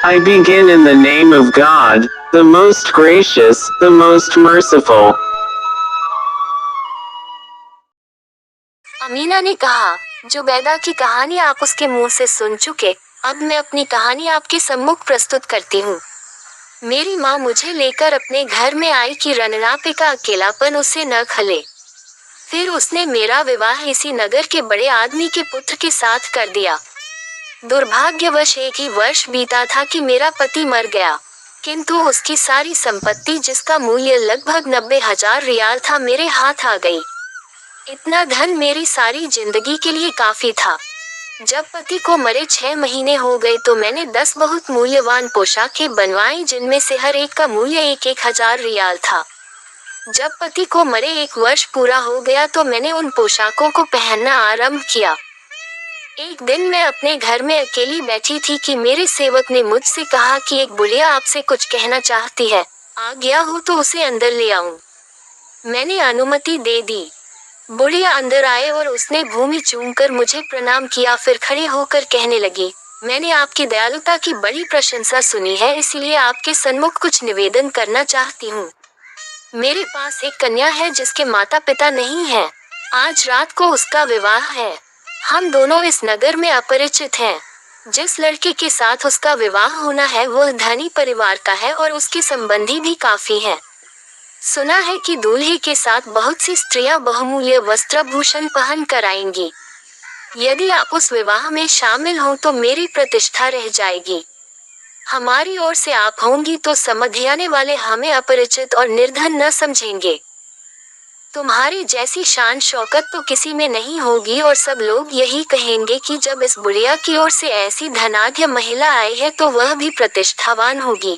I begin in the name of God, the most gracious, the most merciful. Amina ने कहा, जुबैदा की कहानी आप उसके मुंह से सुन चुके, अब मैं अपनी कहानी आपके सम्मुख प्रस्तुत करती हूँ। मेरी माँ मुझे लेकर अपने घर में आई कि रनरापे का अकेलापन उसे न खले। फिर उसने मेरा विवाह इसी नगर के बड़े आदमी के पुत्र के साथ कर दिया। दुर्भाग्यवश एक ही वर्ष बीता था कि मेरा पति मर गया, किंतु उसकी सारी संपत्ति जिसका मूल्य लगभग 90,000 रियाल था मेरे हाथ आ गई। इतना धन मेरी सारी जिंदगी के लिए काफी था। जब पति को मरे 6 महीने हो गए तो मैंने 10 बहुत मूल्यवान पोशाकें बनवाई जिनमें से हर एक का मूल्य 1,000 रियाल था। जब पति को मरे 1 वर्ष पूरा हो गया तो मैंने उन पोशाकों को पहनना आरंभ किया। एक दिन मैं अपने घर में अकेली बैठी थी कि मेरे सेवक ने मुझसे कहा कि एक बुढ़िया आपसे कुछ कहना चाहती है, आ गया हो तो उसे अंदर ले आऊं। मैंने अनुमति दे दी। बुढ़िया अंदर आए और उसने भूमि चूमकर मुझे प्रणाम किया, फिर खड़े होकर कहने लगी, मैंने आपकी दयालुता की बड़ी प्रशंसा सुनी है, इसलिए आपके सन्मुख कुछ निवेदन करना चाहती हूँ। मेरे पास एक कन्या है जिसके माता पिता नहीं है। आज रात को उसका विवाह है। हम दोनों इस नगर में अपरिचित हैं। जिस लड़के के साथ उसका विवाह होना है वह धनी परिवार का है और उसके संबंधी भी काफी हैं। सुना है कि दूल्हे के साथ बहुत सी स्त्रियां बहुमूल्य वस्त्रभूषण पहन कर आएंगी। यदि आप उस विवाह में शामिल हों तो मेरी प्रतिष्ठा रह जाएगी। हमारी ओर से आप होंगी तो समझाने वाले हमें अपरिचित और निर्धन न समझेंगे। तुम्हारी जैसी शान शौकत तो किसी में नहीं होगी और सब लोग यही कहेंगे कि जब इस बुढ़िया की ओर से ऐसी धनाढ्य महिला आई है तो वह भी प्रतिष्ठावान होगी।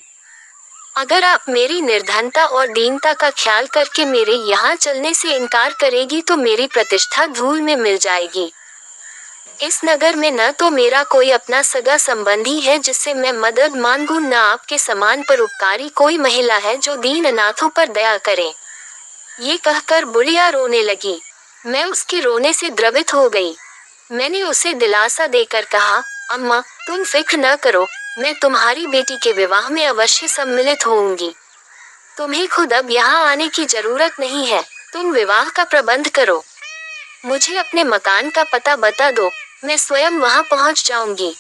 अगर आप मेरी निर्धनता और दीनता का ख्याल करके मेरे यहाँ चलने से इनकार करेगी तो मेरी प्रतिष्ठा धूल में मिल जाएगी। इस नगर में न तो मेरा कोई अपना सगा संबंधी है जिससे मैं मदद मांगूं, न आपके समान परोपकारी कोई महिला है जो दीन अनाथों पर दया करे। ये कहकर बुढ़िया रोने लगी। मैं उसके रोने से द्रवित हो गई। मैंने उसे दिलासा देकर कहा, अम्मा, तुम फिक्र न करो, मैं तुम्हारी बेटी के विवाह में अवश्य सम्मिलित होऊंगी। तुम्हें खुद अब यहाँ आने की जरूरत नहीं है, तुम विवाह का प्रबंध करो। मुझे अपने मकान का पता बता दो, मैं स्वयं वहाँ पहुँच जाऊंगी।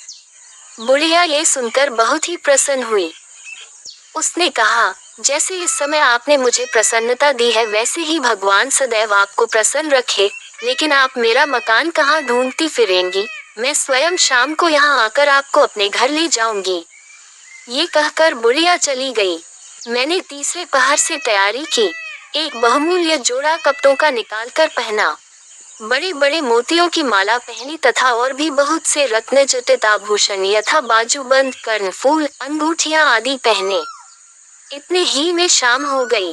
बुढ़िया ये सुनकर बहुत ही प्रसन्न हुई। उसने कहा, जैसे इस समय आपने मुझे प्रसन्नता दी है वैसे ही भगवान सदैव आपको प्रसन्न रखे, लेकिन आप मेरा मकान कहाँ ढूंढती फिरेंगी? मैं स्वयं शाम को यहाँ आकर आपको अपने घर ले जाऊंगी। ये कहकर बुढ़िया चली गई। मैंने तीसरे पहर से तैयारी की। एक बहुमूल्य जोड़ा कपड़ों का निकालकर पहना, बड़े बड़े मोतियों की माला पहनी तथा और भी बहुत से रत्न जटित आभूषण यथा बाजूबंद, कर्णफूल, अंगूठियां आदि पहने। इतने ही में शाम हो गई।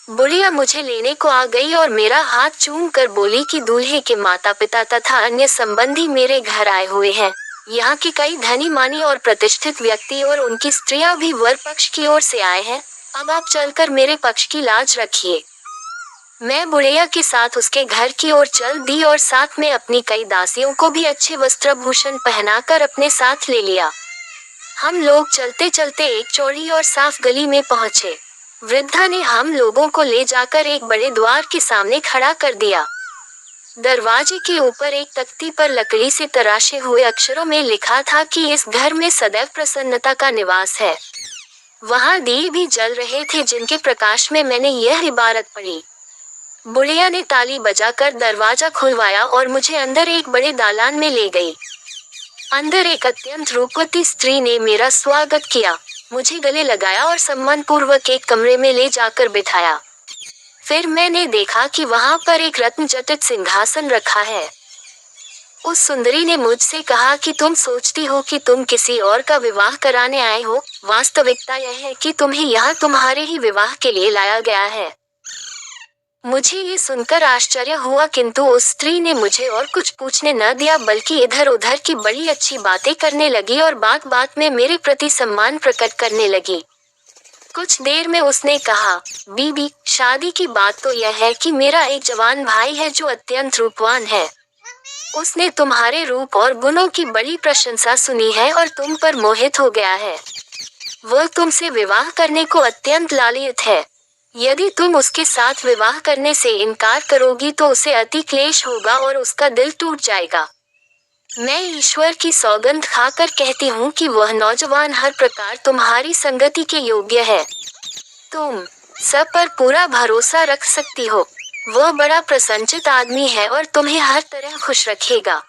बुढ़िया मुझे लेने को आ गई और मेरा हाथ चूम कर बोली कि दूल्हे के माता पिता तथा अन्य संबंधी मेरे घर आए हुए हैं। यहाँ के कई धनी मानी और प्रतिष्ठित व्यक्ति और उनकी स्त्रियां भी वर पक्ष की ओर से आए हैं। अब आप चलकर मेरे पक्ष की लाज रखिए। मैं बुढ़िया के साथ उसके घर की ओर चल दी और साथ में अपनी कई दासियों को भी अच्छे वस्त्रभूषण पहनाकर अपने साथ ले लिया। हम लोग चलते चलते एक चौड़ी और साफ गली में पहुंचे। वृद्धा ने हम लोगों को ले जाकर एक बड़े द्वार के सामने खड़ा कर दिया। दरवाजे के ऊपर एक तख्ती पर लकड़ी से तराशे हुए अक्षरों में लिखा था कि इस घर में सदैव प्रसन्नता का निवास है। वहां दिए भी जल रहे थे जिनके प्रकाश में मैंने यह इबारत पढ़ी। बुढ़िया ने ताली बजाकर दरवाजा खुलवाया और मुझे अंदर एक बड़े दालान में ले गई। अंदर एक अत्यंत रूपवती स्त्री ने मेरा स्वागत किया, मुझे गले लगाया और सम्मान पूर्वक एक कमरे में ले जाकर बिठाया। फिर मैंने देखा कि वहां पर एक रत्न जटित सिंहासन रखा है। उस सुंदरी ने मुझसे कहा कि तुम सोचती हो कि तुम किसी और का विवाह कराने आए हो, वास्तविकता यह है कि तुम्हें यहाँ तुम्हारे ही विवाह के लिए लाया गया है। मुझे ये सुनकर आश्चर्य हुआ, किंतु उस स्त्री ने मुझे और कुछ पूछने न दिया बल्कि इधर उधर की बड़ी अच्छी बातें करने लगी और बात बात में मेरे प्रति सम्मान प्रकट करने लगी। कुछ देर में उसने कहा, बीबी, शादी की बात तो यह है कि मेरा एक जवान भाई है जो अत्यंत रूपवान है। उसने तुम्हारे रूप और गुणों की बड़ी प्रशंसा सुनी है और तुम पर मोहित हो गया है। वह तुमसे विवाह करने को अत्यंत लालित है। यदि तुम उसके साथ विवाह करने से इनकार करोगी तो उसे अति क्लेश होगा और उसका दिल टूट जाएगा। मैं ईश्वर की सौगंध खाकर कहती हूँ कि वह नौजवान हर प्रकार तुम्हारी संगति के योग्य है। तुम सब पर पूरा भरोसा रख सकती हो। वह बड़ा प्रसन्नचित आदमी है और तुम्हें हर तरह खुश रखेगा।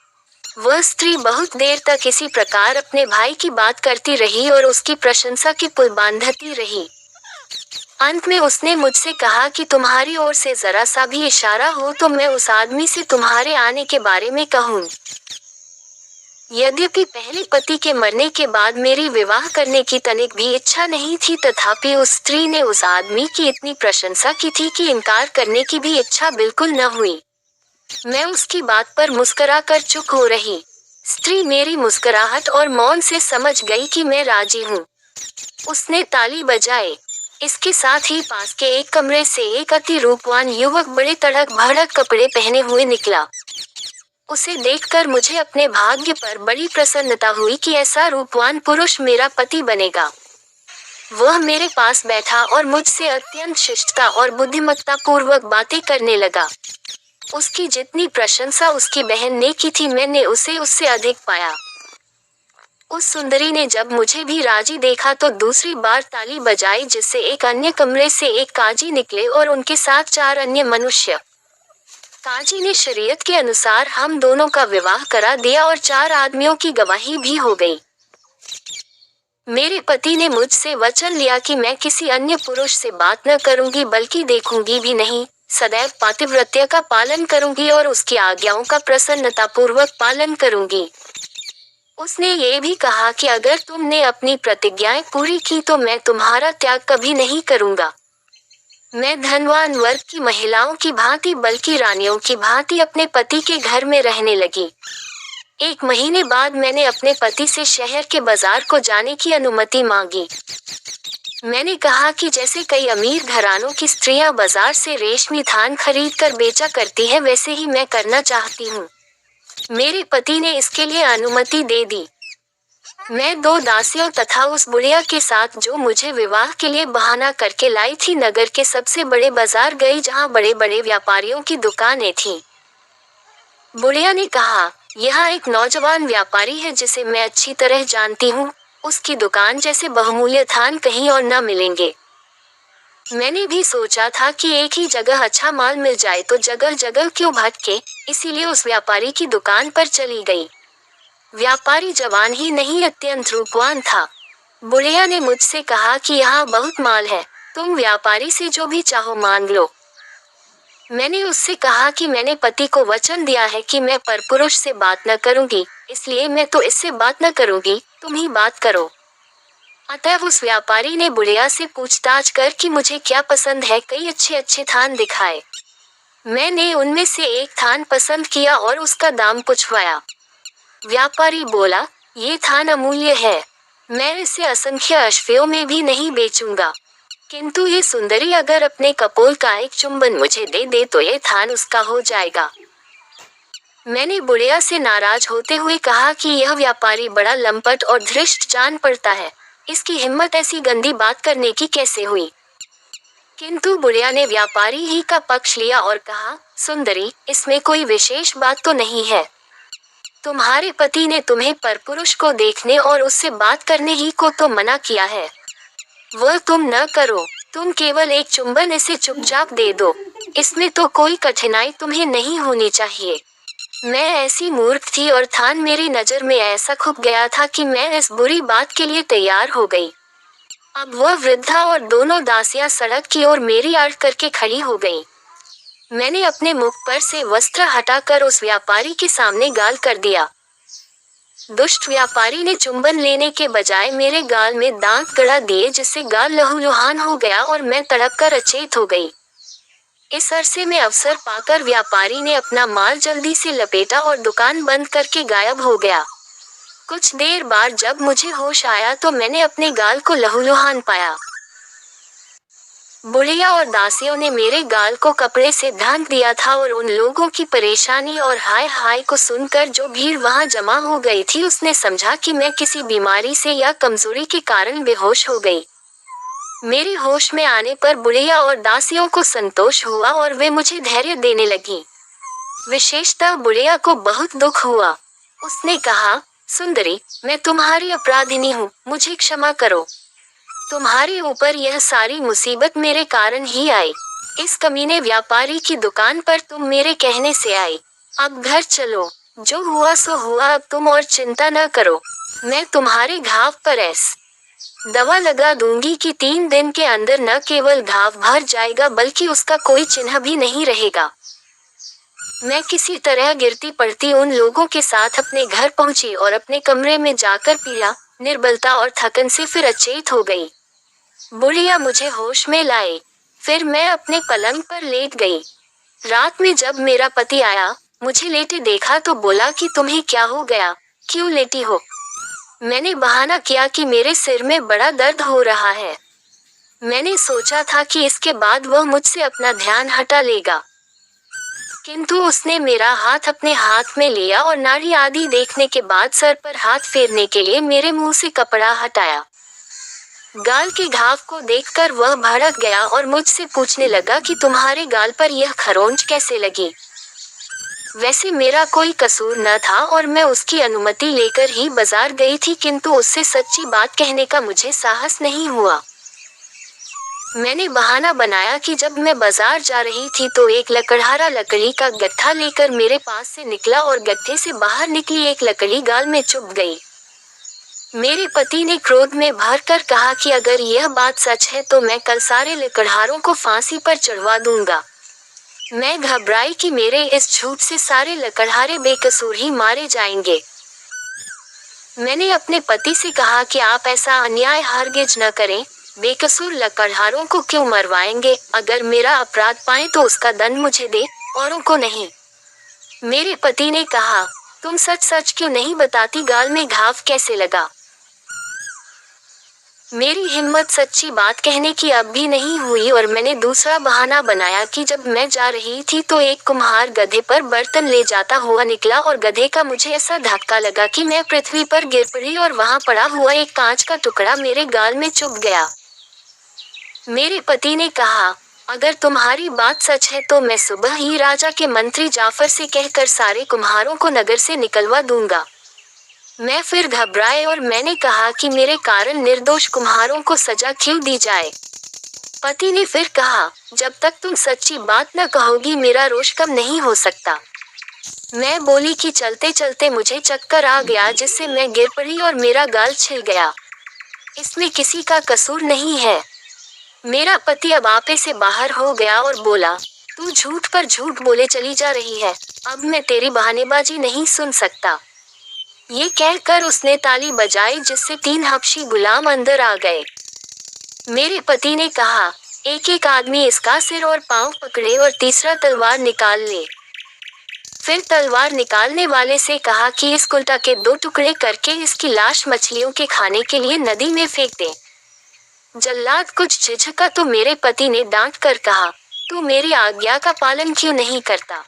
वह स्त्री बहुत देर तक इसी प्रकार अपने भाई की बात करती रही और उसकी प्रशंसा की पुल बांधती रही। अंत में उसने मुझसे कहा कि तुम्हारी ओर से जरा सा भी इशारा हो तो मैं उस आदमी से तुम्हारे आने के बारे में कहूँ। यद्यपि पहले पति के मरने के बाद मेरी विवाह करने की तनिक भी इच्छा नहीं थी, तथापि उस स्त्री ने उस आदमी की इतनी प्रशंसा की थी कि इनकार करने की भी इच्छा बिल्कुल न हुई। मैं उसकी बात पर मुस्कुराकर चुप हो रही। स्त्री मेरी मुस्कुराहट और मौन से समझ गई कि मैं राजी हूँ। उसने ताली बजाई। इसके साथ ही पास के एक कमरे से एक अति रूपवान युवक बड़े तड़क भड़क कपड़े पहने हुए निकला। उसे देखकर मुझे अपने भाग्य पर बड़ी प्रसन्नता हुई कि ऐसा रूपवान पुरुष मेरा पति बनेगा। वह मेरे पास बैठा और मुझसे अत्यंत शिष्टता और बुद्धिमत्ता पूर्वक बातें करने लगा। उसकी जितनी प्रशंसा उसकी बहन ने की थी, मैंने उसे उससे अधिक पाया। उस सुंदरी ने जब मुझे भी राजी देखा तो दूसरी बार ताली बजाई, जिससे एक अन्य कमरे से एक काजी निकले और उनके साथ 4 अन्य मनुष्य। काजी ने शरीयत के अनुसार हम दोनों का विवाह करा दिया और 4 आदमियों की गवाही भी हो गई। मेरे पति ने मुझसे वचन लिया कि मैं किसी अन्य पुरुष से बात न करूंगी, बल्कि देखूंगी भी नहीं, सदैव पातिव्रत्य का पालन करूंगी और उसकी आज्ञाओं का प्रसन्नता पूर्वक पालन करूंगी। उसने ये भी कहा कि अगर तुमने अपनी प्रतिज्ञाएं पूरी की तो मैं तुम्हारा त्याग कभी नहीं करूंगा। मैं धनवान वर्ग की महिलाओं की भांति, बल्कि रानियों की भांति अपने पति के घर में रहने लगी। 1 महीने बाद मैंने अपने पति से शहर के बाजार को जाने की अनुमति मांगी। मैंने कहा कि जैसे कई अमीर घरानों की स्त्रियां बाजार से रेशमी थान खरीद कर बेचा करती है, वैसे ही मैं करना चाहती हूँ। मेरे पति ने इसके लिए अनुमति दे दी। मैं 2 दासियों तथा उस बुढ़िया के साथ, जो मुझे विवाह के लिए बहाना करके लाई थी, नगर के सबसे बड़े बाजार गई, जहाँ बड़े बड़े व्यापारियों की दुकानें थीं। बुढ़िया ने कहा, यहाँ एक नौजवान व्यापारी है जिसे मैं अच्छी तरह जानती हूँ। उसकी दुकान जैसे बहुमूल्य थान कहीं और न मिलेंगे। मैंने भी सोचा था कि एक ही जगह अच्छा माल मिल जाए तो जगह जगह क्यों भटके, इसीलिए उस व्यापारी की दुकान पर चली गई। व्यापारी जवान ही नहीं, अत्यंत रूपवान था। बुढ़िया ने मुझसे कहा कि यहाँ बहुत माल है, तुम व्यापारी से जो भी चाहो मांग लो। मैंने उससे कहा कि मैंने पति को वचन दिया है कि मैं परपुरुष से बात न करूंगी, इसलिए मैं तो इससे बात न करूंगी, तुम ही बात करो। अतः उस व्यापारी ने बुढ़िया से पूछताछ कर कि मुझे क्या पसंद है, कई अच्छे अच्छे थान दिखाए। मैंने उनमें से एक थान पसंद किया और उसका दाम पूछवाया। व्यापारी बोला, ये थान अमूल्य है, मैं इसे असंख्य अश्वों में भी नहीं बेचूंगा, किंतु ये सुंदरी अगर अपने कपोल का एक चुंबन मुझे दे दे तो ये थान उसका हो जाएगा। मैंने बुढ़िया से नाराज होते हुए कहा कि यह व्यापारी बड़ा लंपट और धृष्ट जान पड़ता है, इसकी हिम्मत ऐसी गंदी बात करने की कैसे हुई। किंतु बुढ़िया ने व्यापारी ही का पक्ष लिया और कहा, सुंदरी, इसमें कोई विशेष बात तो नहीं है। तुम्हारे पति ने तुम्हें परपुरुष को देखने और उससे बात करने ही को तो मना किया है। वह तुम न करो, तुम केवल एक चुंबन इसे चुपचाप दे दो, इसमें तो कोई कठिनाई तुम्हें नहीं होनी चाहिए। मैं ऐसी मूर्ख थी और थान मेरी नजर में ऐसा खुप गया था कि मैं इस बुरी बात के लिए तैयार हो गई। अब वह वृद्धा और दोनों दासियां सड़क की ओर मेरी आड़ करके खड़ी हो गईं। मैंने अपने मुख पर से वस्त्र हटाकर उस व्यापारी के सामने गाल कर दिया। दुष्ट व्यापारी ने चुंबन लेने के बजाय मेरे गाल में दांत गड़ा दिए, जिससे गाल लहूलुहान हो गया और मैं तड़प कर अचेत हो गई। इस अरसे में अवसर पाकर व्यापारी ने अपना माल जल्दी से लपेटा और दुकान बंद करके गायब हो गया। कुछ देर बाद जब मुझे होश आया तो मैंने अपने गाल को लहूलुहान पाया। बुढ़िया और दासियों ने मेरे गाल को कपड़े से ढांक दिया था और उन लोगों की परेशानी और हाय हाय को सुनकर जो भीड़ वहां जमा हो गई थी, उसने समझा कि मैं किसी बीमारी से या कमजोरी के कारण बेहोश हो गई। मेरे होश में आने पर बुढ़िया और दासियों को संतोष हुआ और वे मुझे धैर्य देने लगी। विशेषतः बुढ़िया को बहुत दुख हुआ। उसने कहा, सुंदरी, मैं तुम्हारी अपराधिनी हूँ, मुझे क्षमा करो। तुम्हारे ऊपर यह सारी मुसीबत मेरे कारण ही आई। इस कमीने व्यापारी की दुकान पर तुम मेरे कहने से आई। अब घर चलो, जो हुआ सो हुआ, अब तुम और चिंता न करो। मैं तुम्हारे घाव पर दवा लगा दूंगी कि 3 दिन के अंदर न केवल घाव भर जाएगा बल्कि उसका कोई चिन्ह भी नहीं रहेगा। मैं किसी तरह गिरती पड़ती उन लोगों के साथ अपने घर पहुंची और अपने कमरे में जाकर पीड़ा, निर्बलता और थकन से फिर अचेत हो गई। बुढ़िया मुझे होश में लाए। फिर मैं अपने पलंग पर लेट गई। रात में जब मेरा पति आया, मुझे लेटे देखा तो बोला कि तुम्हें क्या हो गया, क्यों लेटी हो? मैंने बहाना किया कि मेरे सिर में बड़ा दर्द हो रहा है। मैंने सोचा था कि इसके बाद वह मुझसे अपना ध्यान हटा लेगा, किंतु उसने मेरा हाथ अपने हाथ में लिया और नाड़ी आदि देखने के बाद सर पर हाथ फेरने के लिए मेरे मुंह से कपड़ा हटाया। गाल के घाव को देखकर वह भड़क गया और मुझसे पूछने लगा कि तुम्हारे गाल पर यह खरोंच कैसे लगी। वैसे मेरा कोई कसूर न था और मैं उसकी अनुमति लेकर ही बाजार गई थी, किंतु उससे सच्ची बात कहने का मुझे साहस नहीं हुआ। मैंने बहाना बनाया कि जब मैं बाजार जा रही थी तो एक लकड़हारा लकड़ी का गट्ठा लेकर मेरे पास से निकला और गट्ठे से बाहर निकली एक लकड़ी गाल में चुभ गई। मेरे पति ने क्रोध में भरकर कहा कि अगर यह बात सच है तो मैं कल सारे लकड़हारों को फांसी पर चढ़वा दूंगा। मैं घबराई कि मेरे इस झूठ से सारे लकड़हारे बेकसूर ही मारे जाएंगे। मैंने अपने पति से कहा कि आप ऐसा अन्याय हरगिज न करें, बेकसूर लकड़हारों को क्यों मरवाएंगे? अगर मेरा अपराध पाए तो उसका दंड मुझे दे, औरों को नहीं। मेरे पति ने कहा, तुम सच सच क्यों नहीं बताती, गाल में घाव कैसे लगा? मेरी हिम्मत सच्ची बात कहने की अब भी नहीं हुई और मैंने दूसरा बहाना बनाया कि जब मैं जा रही थी तो एक कुम्हार गधे पर बर्तन ले जाता हुआ निकला और गधे का मुझे ऐसा धक्का लगा कि मैं पृथ्वी पर गिर पड़ी और वहां पड़ा हुआ एक कांच का टुकड़ा मेरे गाल में चुभ गया। मेरे पति ने कहा, अगर तुम्हारी बात सच है तो मैं सुबह ही राजा के मंत्री जाफर से कहकर सारे कुम्हारों को नगर से निकलवा दूंगा। मैं फिर घबराए और मैंने कहा कि मेरे कारण निर्दोष कुम्हारों को सजा क्यों दी जाए। पति ने फिर कहा, जब तक तुम सच्ची बात न कहोगी मेरा रोष कम नहीं हो सकता। मैं बोली कि चलते चलते मुझे चक्कर आ गया जिससे मैं गिर पड़ी और मेरा गाल छिल गया। इसमें किसी का कसूर नहीं है। मेरा पति अब आपे से बाहर हो गया और बोला, तू झूठ पर झूठ बोले चली जा रही है, अब मैं तेरी बहानेबाजी नहीं सुन सकता। ये कहकर उसने ताली बजाई जिससे 3 हबशी गुलाम अंदर आ गए। मेरे पति ने कहा, एक एक आदमी इसका सिर और पांव पकड़े और तीसरा तलवार निकाल ले। फिर तलवार निकालने वाले से कहा कि इस उल्टा के 2 टुकड़े करके इसकी लाश मछलियों के खाने के लिए नदी में फेंक दे। जल्लाद कुछ झिझका तो मेरे पति ने डांट कर कहा, तू मेरी आज्ञा का पालन क्यों नहीं करता?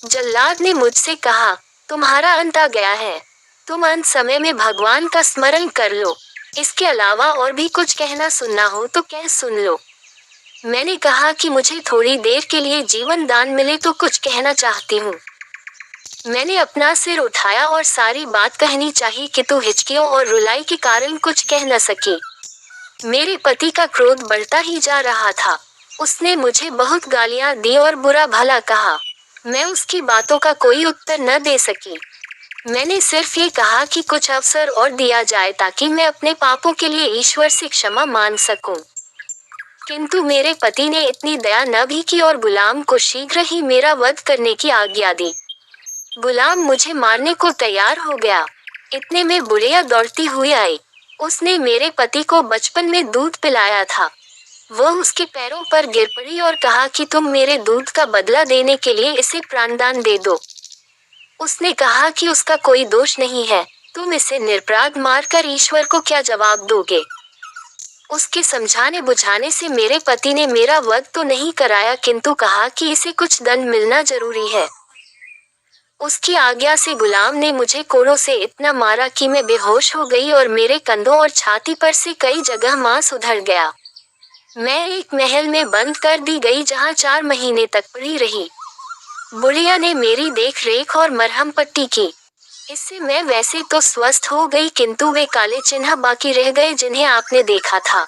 जल्लाद ने मुझसे कहा, तुम्हारा अंत आ गया है, तुम अंत समय में भगवान का स्मरण कर लो। इसके अलावा और भी कुछ कहना सुनना हो तो कह सुन लो। मैंने कहा कि मुझे थोड़ी देर के लिए जीवन दान मिले तो कुछ कहना चाहती हूँ। मैंने अपना सिर उठाया और सारी बात कहनी चाहिए कि तू हिचकियों और रुलाई के कारण कुछ कह न सकी। मेरे पति का क्रोध बढ़ता ही जा रहा था। उसने मुझे बहुत गालियां दी और बुरा भला कहा। मैं उसकी बातों का कोई उत्तर न दे सकी। मैंने सिर्फ ये कहा कि कुछ अवसर और दिया जाए ताकि मैं अपने पापों के लिए ईश्वर से क्षमा मांग सकूं। किंतु मेरे पति ने इतनी दया न भी की और गुलाम को शीघ्र ही मेरा वध करने की आज्ञा दी। गुलाम मुझे मारने को तैयार हो गया। इतने में बुढ़िया दौड़ती हुई आई। उसने मेरे पति को बचपन में दूध पिलाया था। वह उसके पैरों पर गिर पड़ी और कहा कि तुम मेरे दूध का बदला देने के लिए इसे प्राणदान दे दो। उसने कहा कि उसका कोई दोष नहीं है, तुम इसे निरपराध मारकर ईश्वर को क्या जवाब दोगे? उसके समझाने बुझाने से मेरे पति ने मेरा वध तो नहीं कराया, किंतु कहा कि इसे कुछ दंड मिलना जरूरी है। उसकी आज्ञा से गुलाम ने मुझे कोड़ों से इतना मारा कि मैं बेहोश हो गई और मेरे कंधों और छाती पर से कई जगह मांस उधड़ गया। मैं एक महल में बंद कर दी गई जहां 4 महीने तक पड़ी रही। बुढ़िया ने मेरी देख रेख और मरहम पट्टी की। इससे मैं वैसे तो स्वस्थ हो गई, किंतु वे काले चिन्ह बाकी रह गए जिन्हें आपने देखा था।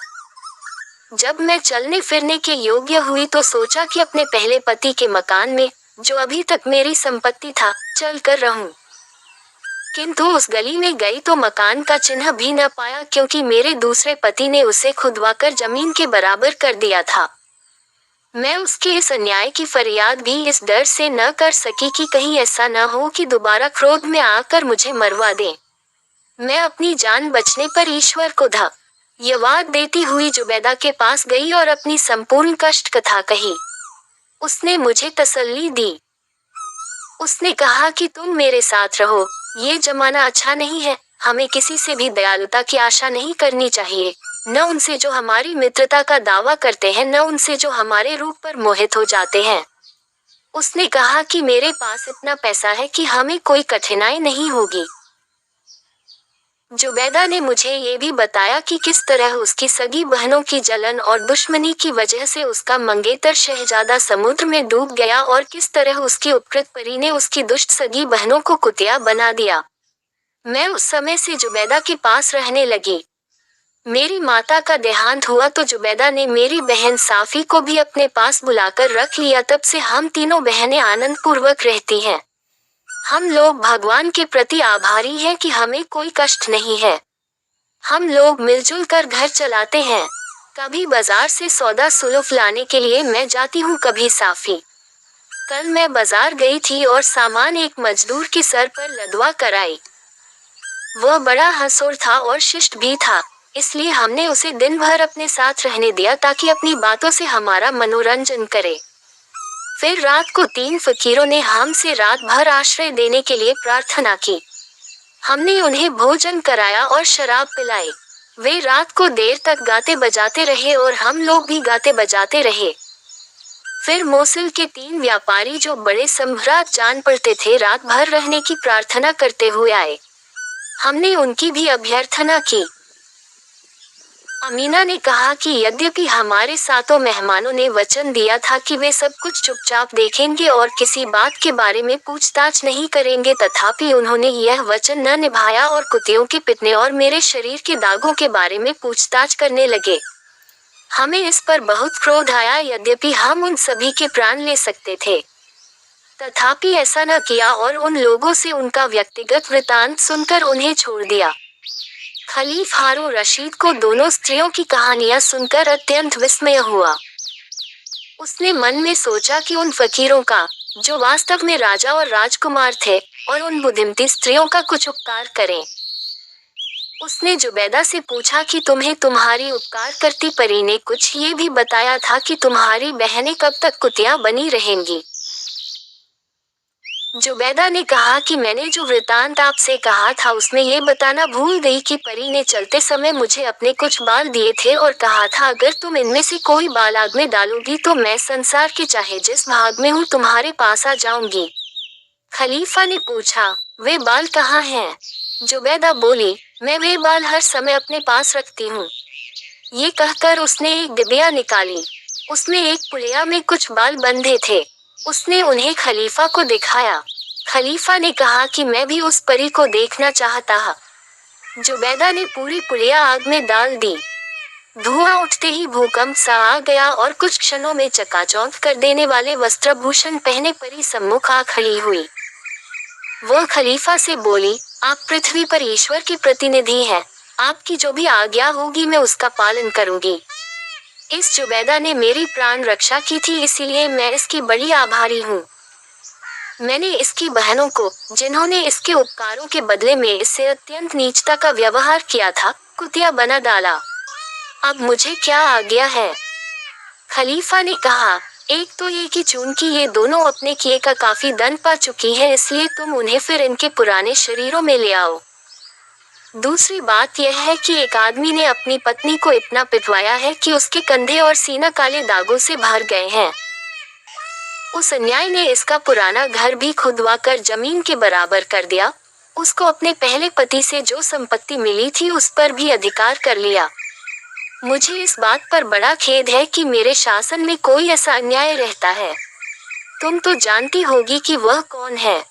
जब मैं चलने फिरने के योग्य हुई तो सोचा कि अपने पहले पति के मकान में, जो अभी तक मेरी संपत्ति था, चल कर रहूं। किंतु उस गली में गई तो मकान का चिन्ह भी न पाया, क्योंकि मेरे दूसरे पति ने उसे खुदवाकर जमीन के बराबर कर दिया था। मैं उसके इस अन्याय की फरियाद भी इस डर से न कर सकी कि कहीं ऐसा न हो कि दोबारा क्रोध में आकर मुझे मरवा दे। मैं अपनी जान बचने पर ईश्वर को धन्यवाद देती हुई जुबैदा के पास गई और अपनी संपूर्ण कष्ट कथा कही। उसने मुझे तसल्ली दी। उसने कहा कि तुम मेरे साथ रहो, ये जमाना अच्छा नहीं है, हमें किसी से भी दयालुता की आशा नहीं करनी चाहिए, न उनसे जो हमारी मित्रता का दावा करते हैं, न उनसे जो हमारे रूप पर मोहित हो जाते हैं। उसने कहा कि मेरे पास इतना पैसा है कि हमें कोई कठिनाई नहीं होगी। जुबैदा ने मुझे ये भी बताया कि किस तरह उसकी सगी बहनों की जलन और दुश्मनी की वजह से उसका मंगेतर शहजादा समुद्र में डूब गया और किस तरह उसकी उपकृत परी ने उसकी दुष्ट सगी बहनों को कुतिया बना दिया। मैं उस समय से जुबैदा के पास रहने लगी। मेरी माता का देहांत हुआ तो जुबैदा ने मेरी बहन साफी को भी अपने पास बुलाकर रख लिया। तब से हम तीनों बहनें आनंद पूर्वक रहती हैं। हम लोग भगवान के प्रति आभारी हैं कि हमें कोई कष्ट नहीं है। हम लोग मिलजुल कर घर चलाते हैं। कभी बाजार से सौदा सुलूफ लाने के लिए मैं जाती हूँ, कभी साफी। कल मैं बाजार गई थी और सामान एक मजदूर के सर पर लदवा कर आई। वह बड़ा हंसोर था और शिष्ट भी था, इसलिए हमने उसे दिन भर अपने साथ रहने दिया ताकि अपनी बातों से हमारा मनोरंजन करे। फिर रात को 3 फकीरों ने हमसे रात भर आश्रय देने के लिए प्रार्थना की। हमने उन्हें भोजन कराया और शराब पिलाई। वे रात को देर तक गाते बजाते रहे और हम लोग भी गाते बजाते रहे। फिर मोसिल के 3 व्यापारी, जो बड़े सम्राट जान पड़ते थे, रात भर रहने की प्रार्थना करते हुए आए। हमने उनकी भी अभ्यर्थना की। अमीना ने कहा कि यद्यपि हमारे सातों मेहमानों ने वचन दिया था कि वे सब कुछ चुपचाप देखेंगे और किसी बात के बारे में पूछताछ नहीं करेंगे, तथापि उन्होंने यह वचन न निभाया और कुत्तियों के पिटने और मेरे शरीर के दागों के बारे में पूछताछ करने लगे। हमें इस पर बहुत क्रोध आया, यद्यपि हम उन सभी के प्राण ले सकते थे। तथापि ऐसा न किया और उन लोगों से उनका व्यक्तिगत वृतांत सुनकर उन्हें छोड़ दिया। खलीफ हारून रशीद को दोनों स्त्रियों की कहानियां सुनकर अत्यंत विस्मय हुआ। उसने मन में सोचा कि उन फकीरों का, जो वास्तव में राजा और राजकुमार थे, और उन बुद्धिमती स्त्रियों का कुछ उपकार करें। उसने जुबैदा से पूछा कि तुम्हें तुम्हारी उपकार करती परी ने कुछ ये भी बताया था कि तुम्हारी बहनें कब तक कुतिया बनी रहेंगी। जुबैदा ने कहा कि मैंने जो वृतांत आपसे कहा था उसमें ये बताना भूल गई कि परी ने चलते समय मुझे अपने कुछ बाल दिए थे और कहा था, अगर तुम इनमें से कोई बाल आग में डालोगी तो मैं संसार के चाहे जिस भाग में हूँ तुम्हारे पास आ जाऊंगी। खलीफा ने पूछा, वे बाल कहाँ हैं? जुबैदा बोली, मैं वे बाल हर समय अपने पास रखती हूँ। ये कहकर उसने एक डिबिया निकाली। उसमें एक पुड़िया में कुछ बाल बंधे थे। उसने उन्हें खलीफा को दिखाया। खलीफा ने कहा कि मैं भी उस परी को देखना चाहता हूँ। जुबैदा ने पूरी पुड़िया आग में डाल दी। धुआं उठते ही भूकंप सा आ गया और कुछ क्षणों में चकाचौंध कर देने वाले वस्त्रभूषण पहने परी सम्मुख आ खड़ी हुई। वह खलीफा से बोली, आप पृथ्वी पर ईश्वर की प्रतिनिधि हैं। आपकी जो भी आज्ञा होगी मैं उसका पालन करूंगी। इस जुबैदा ने मेरी प्राण रक्षा की थी, इसीलिए मैं इसकी बड़ी आभारी हूँ। मैंने इसकी बहनों को, जिन्होंने इसके उपकारों के बदले में इससे अत्यंत नीचता का व्यवहार किया था, कुतिया बना डाला। अब मुझे क्या आज्ञा है? खलीफा ने कहा, एक तो ये कि चूंकि ये दोनों अपने किए का काफी दंड पा चुकी हैं, इसलिए तुम उन्हें फिर इनके पुराने शरीरों में ले आओ। दूसरी बात यह है कि एक आदमी ने अपनी पत्नी को इतना पिटवाया है कि उसके कंधे और सीना काले दागों से भर गए हैं। उस अन्याय ने इसका पुराना घर भी खुदवा कर जमीन के बराबर कर दिया। उसको अपने पहले पति से जो संपत्ति मिली थी उस पर भी अधिकार कर लिया। मुझे इस बात पर बड़ा खेद है कि मेरे शासन में कोई ऐसा अन्याय रहता है। तुम तो जानती होगी कि वह कौन है।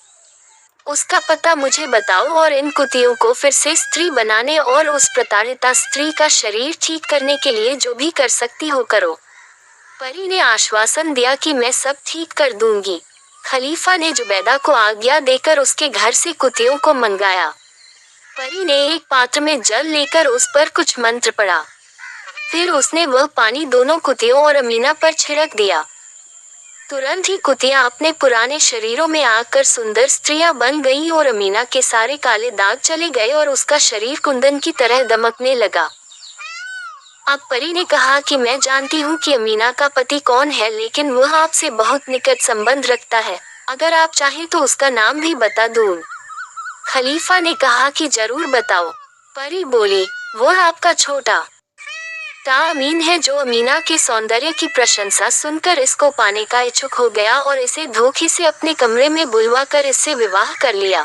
उसका पता मुझे बताओ और इन कुतियों को फिर से स्त्री बनाने और उस प्रताड़िता स्त्री का शरीर ठीक करने के लिए जो भी कर सकती हो करो। परी ने आश्वासन दिया कि मैं सब ठीक कर दूंगी। खलीफा ने जुबैदा को आज्ञा देकर उसके घर से कुतियों को मंगाया। परी ने एक पात्र में जल लेकर उस पर कुछ मंत्र पढ़ा। फिर उसने वह पानी दोनों कुतियों और अमीना पर छिड़क दिया। तुरंत ही कुतियां अपने पुराने शरीरों में आकर सुंदर स्त्रियां बन गईं और अमीना के सारे काले दाग चले गए और उसका शरीर कुंदन की तरह दमकने लगा। अब परी ने कहा कि मैं जानती हूँ कि अमीना का पति कौन है, लेकिन वह आपसे बहुत निकट संबंध रखता है। अगर आप चाहें तो उसका नाम भी बता दूं। खलीफा ने कहा कि जरूर बताओ। परी बोली, वह आपका छोटा अमीन है जो अमीना के सौंदर्य की प्रशंसा सुनकर इसको पाने का इच्छुक हो गया और इसे धोखे से अपने कमरे में बुलवा कर इससे विवाह कर लिया।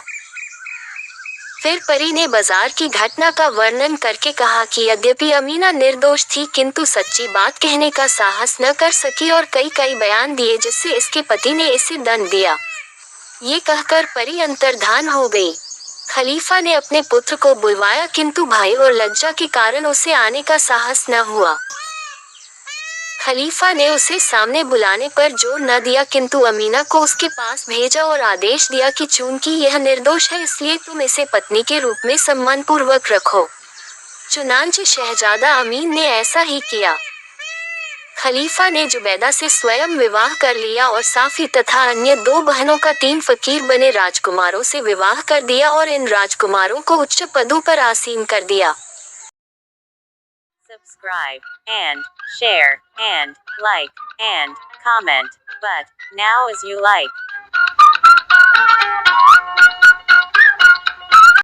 फिर परी ने बाजार की घटना का वर्णन करके कहा कि यद्यपि अमीना निर्दोष थी किंतु सच्ची बात कहने का साहस न कर सकी और कई बयान दिए जिससे इसके पति ने इसे दंड दिया। ये कहकर परी अंतर्धान हो गई। खलीफा ने अपने पुत्र को बुलवाया किंतु भय और लज्जा के कारण उसे आने का साहस न हुआ। खलीफा ने उसे सामने बुलाने पर जोर न दिया किंतु अमीना को उसके पास भेजा और आदेश दिया कि चूंकि यह निर्दोष है इसलिए तुम इसे पत्नी के रूप में सम्मानपूर्वक रखो। चुनांचे शहजादा अमीन ने ऐसा ही किया। खलीफा ने जुबैदा से स्वयं विवाह कर लिया और साफी तथा अन्य 2 बहनों का 3 फकीर बने राजकुमारों से विवाह कर दिया और इन राजकुमारों को उच्च पदों पर आसीन कर दिया। Subscribe and share and like and comment, but now as you like.